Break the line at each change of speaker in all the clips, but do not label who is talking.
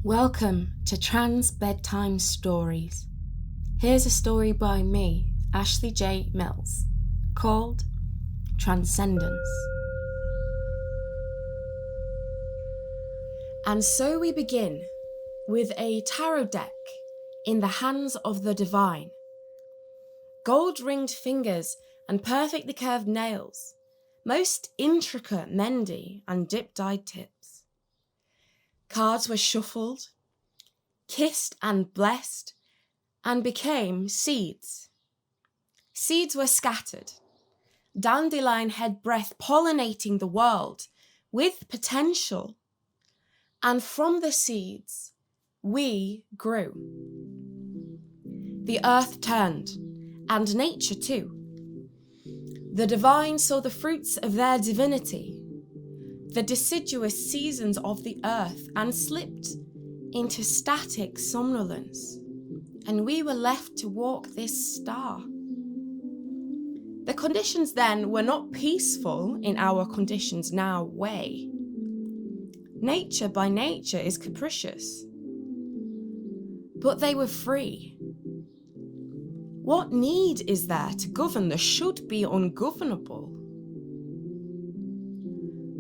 Welcome to Bedtime Stories. Here's a story by me, Ashleigh J, called Transcendence. And so we begin with a tarot deck in the hands of the divine. Gold-ringed fingers and perfectly curved nails, most intricate mehndi and dip-dyed tips. Cards were shuffled, kissed and blessed, and became seeds. Seeds were scattered, dandelion head breath pollinating the world with potential. And from the seeds, we grew. The earth turned, and nature too. The divine saw the fruits of their divinity, the deciduous seasons of the earth, and slipped into static somnolence, and we were left to walk this star. The conditions then were not peaceful in our conditions now way. Nature by nature is capricious, but they were free. What need is there to govern the should be ungovernable?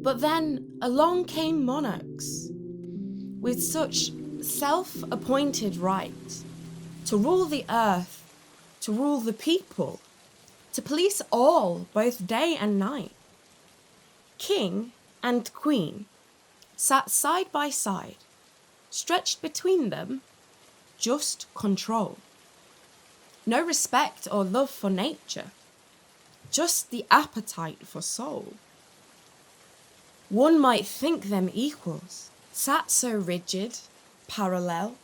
But then along came monarchs with such self-appointed right to rule the earth, to rule the people, to police all, both day and night. King and queen sat side by side, stretched between them, just control. No respect or love for nature, just the appetite for soul. One might think them equals, sat so rigid, parallel,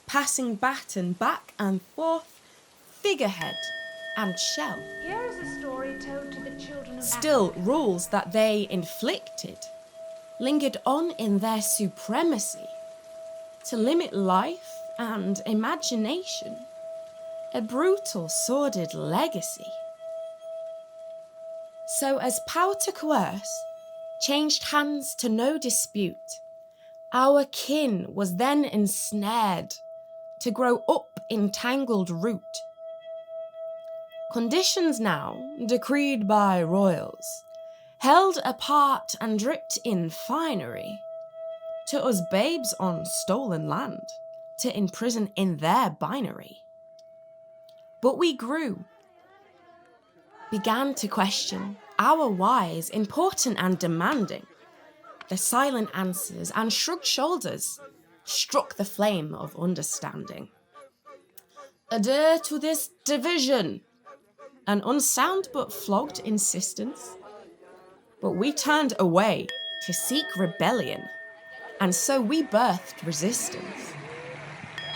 passing baton back and forth, figurehead and shell.
Here is a story told to the children of
Still,
Africa.
rules that they inflicted lingered on in their supremacy to limit life and imagination, a brutal, sordid legacy. So as power to coerce changed hands to no dispute, our kin was then ensnared to grow up in tangled root. Conditions now, decreed by royals, held apart and dripped in finery, to us babes on stolen land, to imprison in their binary. But we grew, began to question our whys, important and demanding. The silent answers and shrugged shoulders struck the flame of understanding. Adhere to this division, an unsound but flogged insistence. But we turned away to seek rebellion, and so we birthed resistance.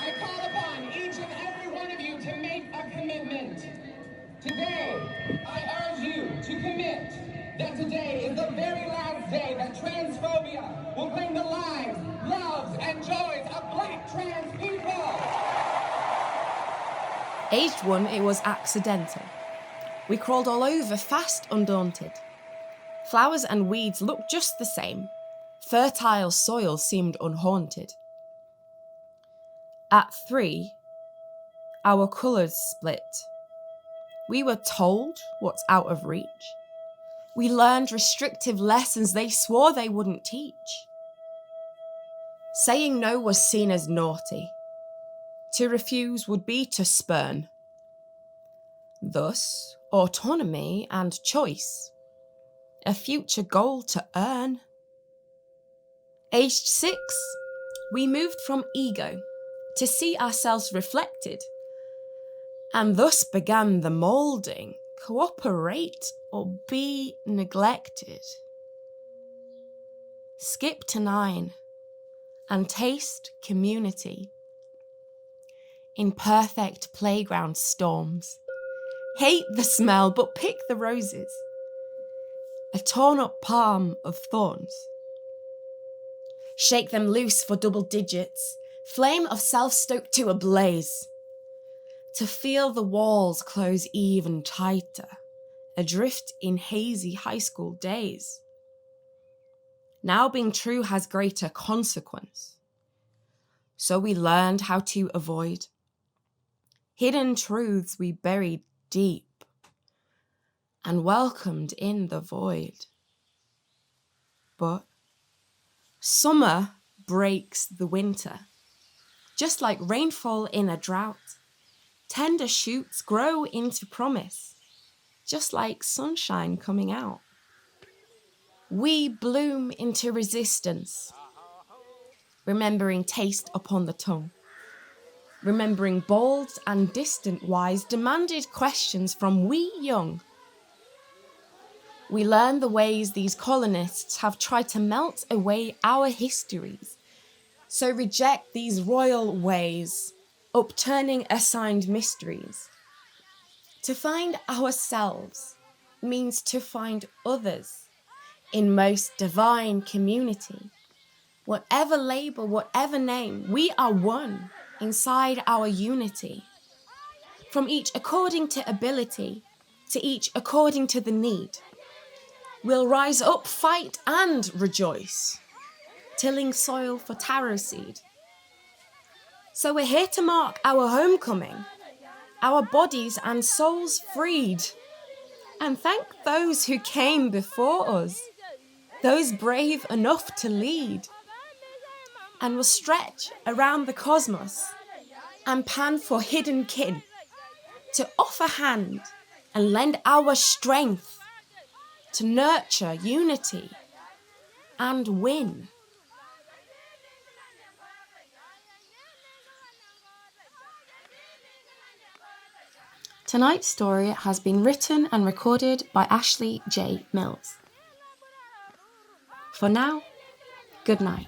I call upon each and every one of you to make a commitment. Today, I urge you to commit that today is the very last day that transphobia will claim the lives, loves, and joys of Black trans people.
Aged 1, it was accidental. We crawled all over, fast, undaunted. Flowers and weeds looked just the same. Fertile soil seemed unhaunted. At 3, our colours split. We were told what's out of reach. We learned restrictive lessons they swore they wouldn't teach. Saying no was seen as naughty. To refuse would be to spurn. Thus, autonomy and choice, a future goal to earn. Aged 6, we moved from ego to see ourselves reflected, and thus began the moulding, cooperate or be neglected. Skip to 9 and taste community. In perfect playground storms, hate the smell but pick the roses. A torn up palm of thorns. Shake them loose for double digits, flame of self stoked to a blaze. To feel the walls close even tighter, adrift in hazy high school days. Now being true has greater consequence. So we learned how to avoid hidden truths we buried deep and welcomed in the void. But summer breaks the winter. Just like rainfall in a drought, tender shoots grow into promise, just like sunshine coming out. We bloom into resistance, remembering taste upon the tongue, remembering bold and distant wise demanded questions from we young. We learn the ways these colonists have tried to melt away our histories, so reject these royal ways, upturning assigned mysteries. To find ourselves means to find others in most divine community. Whatever label, whatever name, we are one inside our unity. From each according to ability, to each according to the need. We'll rise up, fight and rejoice, tilling soil for taro seed. So we're here to mark our homecoming, our bodies and souls freed, and thank those who came before us, those brave enough to lead. And we'll stretch around the cosmos and pan for hidden kin to offer hand and lend our strength to nurture unity and win. Tonight's story has been written and recorded by Ashleigh J. Mills. For now, good night.